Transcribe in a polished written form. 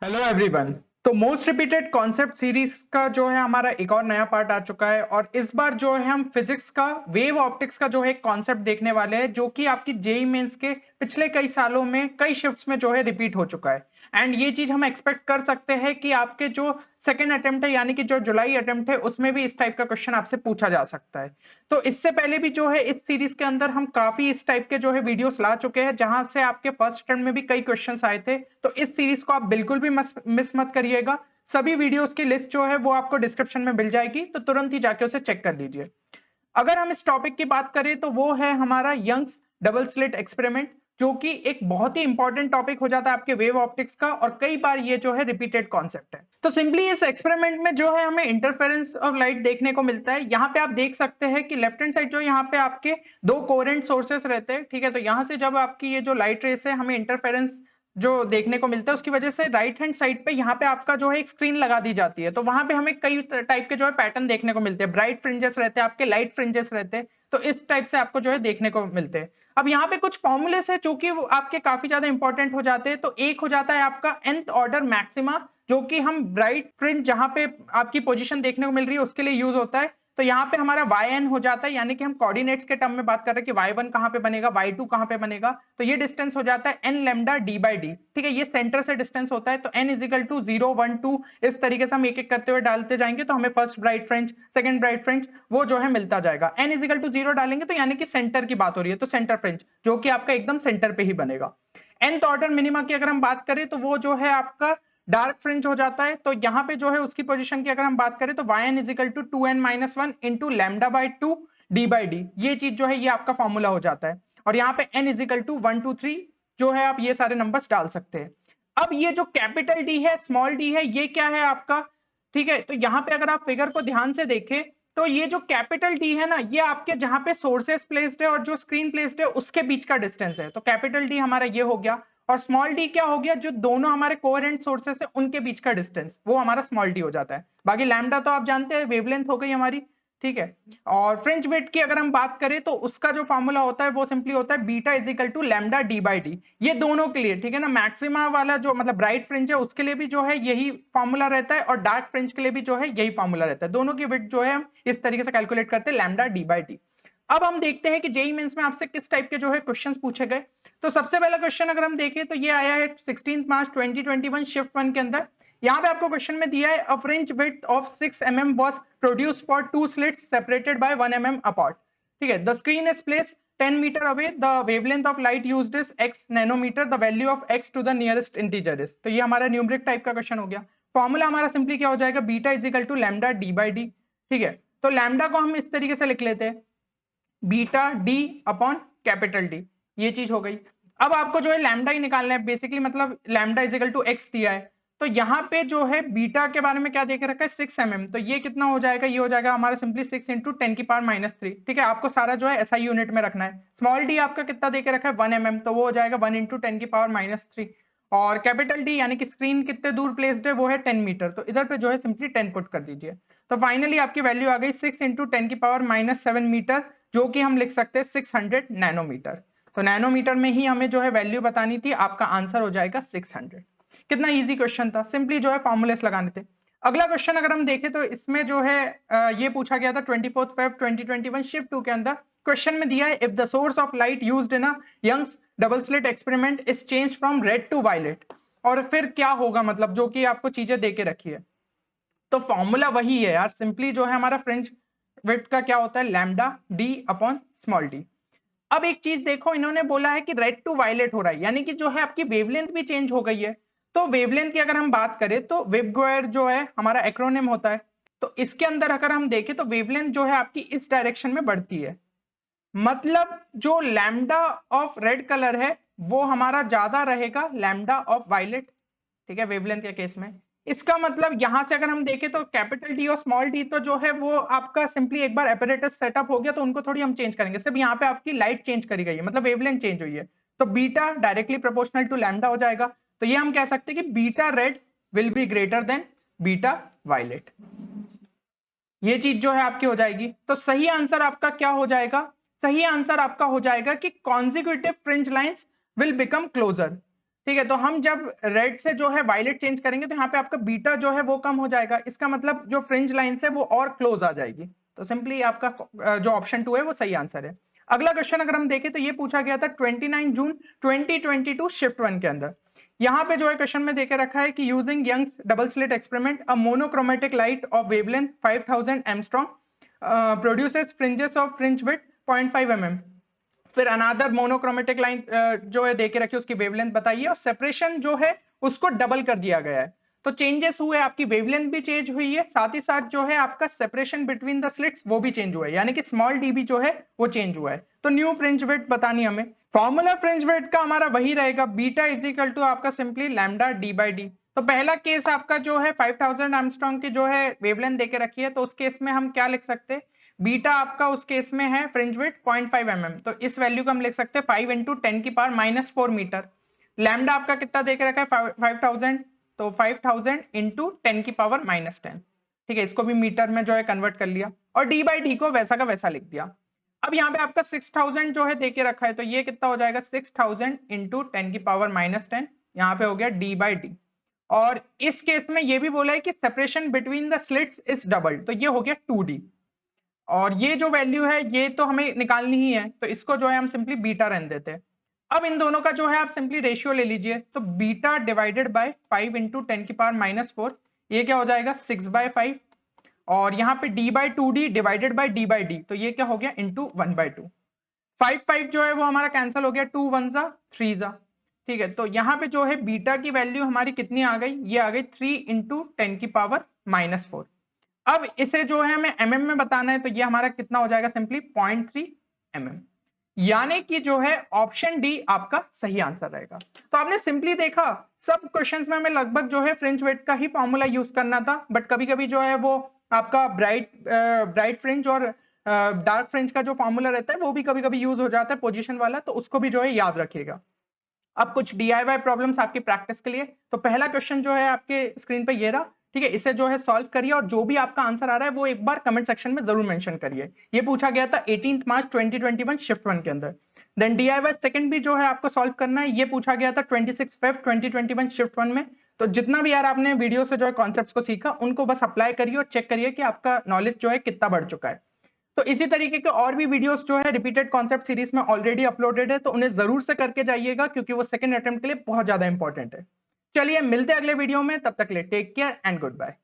Hello everyone. तो most repeated concept series का जो है हमारा एक और नया पार्ट आ चुका है और इस बार जो है हम फिजिक्स का वेव ऑप्टिक्स का जो है कॉन्सेप्ट देखने वाले हैं जो कि आपकी जेई मेंस के पिछले कई सालों में कई शिफ्ट्स में जो है रिपीट हो चुका है। एंड ये चीज हम एक्सपेक्ट कर सकते हैं कि आपके जो सेकंड अटेम्प्ट है यानी कि जो जुलाई अटेम्प्ट है उसमें भी इस टाइप का क्वेश्चन आपसे पूछा जा सकता है। तो इससे पहले भी जो है इस सीरीज के अंदर हम काफी इस टाइप के जो है वीडियोस ला चुके हैं जहां से आपके फर्स्ट अटेम्प्ट में भी कई क्वेश्चंस आए थे। तो इस सीरीज को आप बिल्कुल भी मिस मत करिएगा। सभी वीडियोस की लिस्ट जो है वो आपको डिस्क्रिप्शन में मिल जाएगी, तो तुरंत ही जाके उसे चेक कर लीजिए। अगर हम इस टॉपिक की बात करें तो वो है हमारा यंग्स डबल स्लिट एक्सपेरिमेंट, जो कि एक बहुत ही इंपॉर्टेंट टॉपिक हो जाता है आपके वेव ऑप्टिक्स का और कई बार ये जो है रिपीटेड कॉन्सेप्ट है। तो सिंपली इस एक्सपेरिमेंट में जो है हमें इंटरफेरेंस ऑफ लाइट देखने को मिलता है। यहाँ पे आप देख सकते हैं कि लेफ्ट हैंड साइड जो यहाँ पे आपके दो कोरेंट सोर्सेस रहते हैं, ठीक है। तो यहाँ से जब आपकी ये जो लाइट रेस है हमें इंटरफेरेंस जो देखने को मिलता है उसकी वजह से राइट हैंड साइड पे यहाँ पे आपका जो है एक स्क्रीन लगा दी जाती है। तो वहां पे हमें कई टाइप के जो है पैटर्न देखने को मिलते हैं, ब्राइट फ्रिंजेस रहते हैं, आपके लाइट फ्रिंजेस रहते हैं। तो इस टाइप से आपको जो है देखने को मिलते हैं। अब यहाँ पे कुछ फॉर्मूलेस है जो कि आपके काफी ज्यादा इंपॉर्टेंट हो जाते हैं। तो एक हो जाता है आपका nth ऑर्डर मैक्सिमा, जो कि हम ब्राइट फ्रिंज जहां पे आपकी पोजीशन देखने को मिल रही है उसके लिए यूज होता है। तो यहाँ पे हमारा yn हो जाता है, यानी कि हम कोऑर्डिनेट्स के टर्म में बात कर रहे हैं कि y1 कहां पे बनेगा, y2 कहां पे बनेगा। तो ये डिस्टेंस हो जाता है n lambda d by d, ठीक है। ये सेंटर से डिस्टेंस होता है। तो n इजिकल टू 0 1 2 इस तरीके से हम एक एक करते हुए डालते जाएंगे तो हमें first bright fringe, second bright fringe वो जो है मिलता जाएगा। n इजिकल टू 0 डालेंगे तो यानी कि सेंटर की बात हो रही है, तो सेंटर फ्रिंज जो कि आपका एकदम सेंटर पे ही बनेगा। nth ऑर्डर मिनिमा की अगर हम बात करें तो वो जो है आपका डार्क फ्रिंज हो जाता है। तो यहाँ पे जो है उसकी पोजीशन की अगर हम बात करें तो yn is equal to 2n-1 into lambda by 2 D by d, ये चीज जो है ये आपका फॉर्मूला हो जाता है। और यहाँ पे n इजिकल टू 1 2 3 जो है आप ये सारे नंबर्स डाल सकते हैं। अब ये जो कैपिटल डी है, स्मॉल डी है, ये क्या है आपका, ठीक है। तो यहाँ पे अगर आप फिगर को ध्यान से देखें तो ये जो कैपिटल डी है ना, ये आपके जहां पे सोर्सेस प्लेस्ड है और जो स्क्रीन प्लेस्ड है उसके बीच का डिस्टेंस है। तो कैपिटल डी हमारा ये हो गया। और स्मॉल डी क्या हो गया, जो दोनों हमारे कोहेरेंट सोर्सेस है उनके बीच का डिस्टेंस, वो हमारा स्मॉल डी हो जाता है। बाकी लैम्डा तो आप जानते हैं वेवलेंथ हो गई हमारी, ठीक है। और फ्रिंज विड्थ की अगर हम बात करें तो उसका जो फॉर्मूला होता है वो सिंपली होता है beta is equal to lambda D by d. ये दोनों के लिए, ठीक है ना, मैक्सिमा वाला जो मतलब ब्राइट फ्रिंज है उसके लिए भी जो है यही फॉर्मूला रहता है और डार्क फ्रिंज के लिए भी जो है यही फॉर्मूला रहता है। दोनों की विड्थ जो है हम इस तरीके से कैलकुलेट करते हैं, लैम्डा डी बाई डी। अब हम देखते हैं कि जेई मेंस में आपसे किस टाइप के जो है क्वेश्चंस पूछे गए। तो सबसे पहला क्वेश्चन अगर हम देखें तो ये आया है 16 मार्च 2021 शिफ्ट 1 के अंदर। यहाँ पे आपको क्वेश्चन में दिया है a fringe width of 6 mm was produced for two slits separated by 1 mm apart, ठीक है। The screen is placed 10 meter away, the wavelength of light used is x nanometer, the value of x to the nearest integer is. तो ये हमारा numeric type का question हो गया। Formula हमारा simply क्या हो जाएगा, beta is equal to lambda D by d, ठीक है। तो लैम्डा को हम इस तरीके से लिख लेते हैं, beta D upon capital D, ये चीज हो गई। अब आपको जो है लैम्डा ही निकालना है बेसिकली, मतलब लैम्डा इजिकल टू एक्स दिया है। तो यहाँ पे जो है बीटा के बारे में क्या देके रखा है, 6 mm। तो ये कितना हो जाएगा, ये हो जाएगा हमारा सिंपली 6 इंटू 10 की पावर -3, ठीक है। आपको सारा जो है ऐसा यूनिट में रखना है। स्मॉल डी आपका कितना देके रखा है 1 mm, तो वो हो जाएगा 1 इंटू 10 की पावर -3। और कैपिटल डी यानी कि स्क्रीन कितने दूर प्लेस्ड है, वो है 10 मीटर। तो इधर पे जो है सिंपली 10 पुट कर दीजिए। तो फाइनली आपकी वैल्यू आ गई 6 इंटू 10 की पावर -7 मीटर, जो कि हम लिख सकते हैं 600 नैनोमीटर। तो नैनोमीटर में ही हमें जो है वैल्यू बतानी थी, आपका आंसर हो जाएगा 600। कितना इजी क्वेश्चन था, सिंपली जो है फॉर्मूलेस लगाने थे। अगला क्वेश्चन अगर हम देखें तो इसमें जो है ये पूछा गया था 24 Feb 2021 शिफ्ट 2 के अंदर। क्वेश्चन में दिया है if the source of light used in a Young's double slit experiment is change from red to violet, और फिर क्या होगा, मतलब जो कि आपको चीजें देके रखी है। तो फॉर्मूला वही है यार, सिंपली जो है हमारा फ्रिंज विड्थ का क्या होता है, lambda D upon small D. अब एक चीज देखो, इन्होंने बोला है कि रेड टू वायलेट हो रहा है, यानी कि जो है आपकी वेवलेंथ भी चेंज हो गई है। तो वेवलेंथ की अगर हम बात करें तो वेवगाइड जो है हमारा एक्रोनिम होता है। तो इसके अंदर अगर हम देखें तो वेवलेंथ जो है आपकी इस डायरेक्शन में बढ़ती है, मतलब जो लैम्डा ऑफ रेड कलर है वो हमारा ज्यादा रहेगा लैम्डा ऑफ वायलेट, ठीक है, वेवलेंथ के केस में। इसका मतलब यहां से अगर हम देखें तो कैपिटल डी और स्मॉल डी तो जो है वो आपका सिंपली एक बार एपरेटस सेटअप हो गया तो उनको थोड़ी हम चेंज करेंगे, सिर्फ यहाँ पे आपकी लाइट चेंज करी गई है, मतलब वेवलेंथ चेंज हुई है। तो beta directly proportional to lambda हो जाएगा। तो ये हम कह सकते हैं कि beta red will be greater than beta violet, ये चीज जो है आपकी हो जाएगी। तो सही आंसर आपका क्या हो जाएगा, सही आंसर आपका हो जाएगा कि consecutive fringe lines will become closer. ठीक है, तो हम जब रेड से जो है वायलेट चेंज करेंगे तो यहाँ पे आपका बीटा जो है वो कम हो जाएगा, इसका मतलब जो फ्रिंज लाइन है वो और क्लोज आ जाएगी। तो सिंपली आपका जो ऑप्शन 2 है वो सही आंसर है। अगला क्वेश्चन अगर हम देखें तो ये पूछा गया था 29 जून 2022 शिफ्ट 1 के अंदर। यहाँ पे जो है क्वेश्चन में देके रखा है कि using Young's double slit experiment a monochromatic light of wavelength 5000 angstrom produces fringes of fringe width 0.5 mm। फिर अनादर मोनोक्रोमेटिक लाइन जो है देके रखी उसकी वेवलेंथ बताइए और सेपरेशन जो है उसको डबल कर दिया गया है। तो चेंजेस हुए, आपकी वेवलेंथ भी चेंज हुई है, साथ ही साथ जो है आपका सेपरेशन बिटवीन द स्लिट्स वो भी चेंज हुआ है, यानी कि स्मॉल डी भी जो है वो चेंज हुआ है। तो न्यू फ्रिंज विड्थ बतानी हमें। फॉर्मूला फ्रिंज विड्थ का हमारा वही रहेगा, बीटा इज इक्वल टू आपका simply lambda D by D. तो पहला केस आपका जो है 5000 एंगस्ट्रॉम की जो है वेवलेंथ देके रखी है, तो उस केस में हम क्या लिख सकते हैं, बीटा आपका उस केस में है फ्रिंज विड्थ 0.5 mm, तो इस वैल्यू को हम लिख सकते हैं 5 इंटू 10 की पावर -4 मीटर। लैम्डा आपका कितना देख रखा है 5000, तो 5000 इंटू 10 की पावर -10। ठीक है, इसको भी मीटर में जो है कन्वर्ट कर लिया और डी बाई डी को वैसा का वैसा लिख दिया। अब यहाँ पे आपका 6000 जो है देके रखा है, तो ये कितना हो जाएगा 6000 इंटू 10 की पावर -10, यहाँ पे हो गया डी बाई डी। और इस केस में ये भी बोला है कि separation between the slits is double, तो ये हो गया 2d। और ये जो वैल्यू है ये तो हमें निकालनी ही है, तो इसको जो है हम सिंपली बीटा रहने देते हैं। अब इन दोनों का जो है आप सिंपली रेशियो ले लीजिए, तो बीटा डिवाइडेड बाय 5 इंटू 10 की पावर -4, ये क्या हो जाएगा 6/5, और यहाँ पे d by 2d divided by d by D, तो ये क्या हो गया इंटू 1/2। 5 जो है वो हमारा कैंसिल हो गया, 2 1 जा 3 जा। ठीक है, तो यहाँ पे जो है बीटा की वैल्यू हमारी कितनी आ गई, ये आ गई 3 इंटू 10 की पावर -4। अब इसे जो है हमें mm में बताना है, तो ये हमारा कितना हो जाएगा सिंपली 0.3 mm, यानी कि जो है ऑप्शन डी आपका सही आंसर रहेगा। तो आपने सिंपली देखा सब क्वेश्चंस में हमें लगभग जो है फ्रिंज वेट का ही फॉर्मूला यूज करना था, बट कभी कभी जो है वो आपका ब्राइट फ्रिंज और डार्क फ्रिंज का जो फॉर्मूला रहता है वो भी कभी कभी यूज हो जाता है पोजीशन वाला, तो उसको भी जो है याद रखिएगा। अब कुछ DIY प्रॉब्लम्स आपकी प्रैक्टिस के लिए। तो पहला क्वेश्चन जो है आपके स्क्रीन पे ये रहा, ठीक है, इसे जो है सॉल्व करिए और जो भी आपका आंसर आ रहा है वो एक बार कमेंट सेक्शन में जरूर मेंशन करिए। ये पूछा गया था 18 मार्च 2021 शिफ्ट 1 के अंदर। देन DIY सेकंड भी जो है आपको सॉल्व करना है, ये पूछा गया था 26 फेब 2021 शिफ्ट 1 में। तो जितना भी यार आपने वीडियो से जो है कॉन्सेप्ट्स को सीखा उनको बस अप्लाई करिए और चेक करिए कि आपका नॉलेज जो है कितना बढ़ चुका है। तो इसी तरीके के और भी वीडियोस जो है रिपीटेड कॉन्सेप्ट सीरीज में ऑलरेडी अपलोडेड है, तो उन्हें जरूर से करके जाइएगा क्योंकि वो सेकंड अटेम्प्ट के लिए बहुत ज्यादा इंपॉर्टेंट है। चलिए मिलते हैं अगले वीडियो में, तब तक के लिए take care and good bye.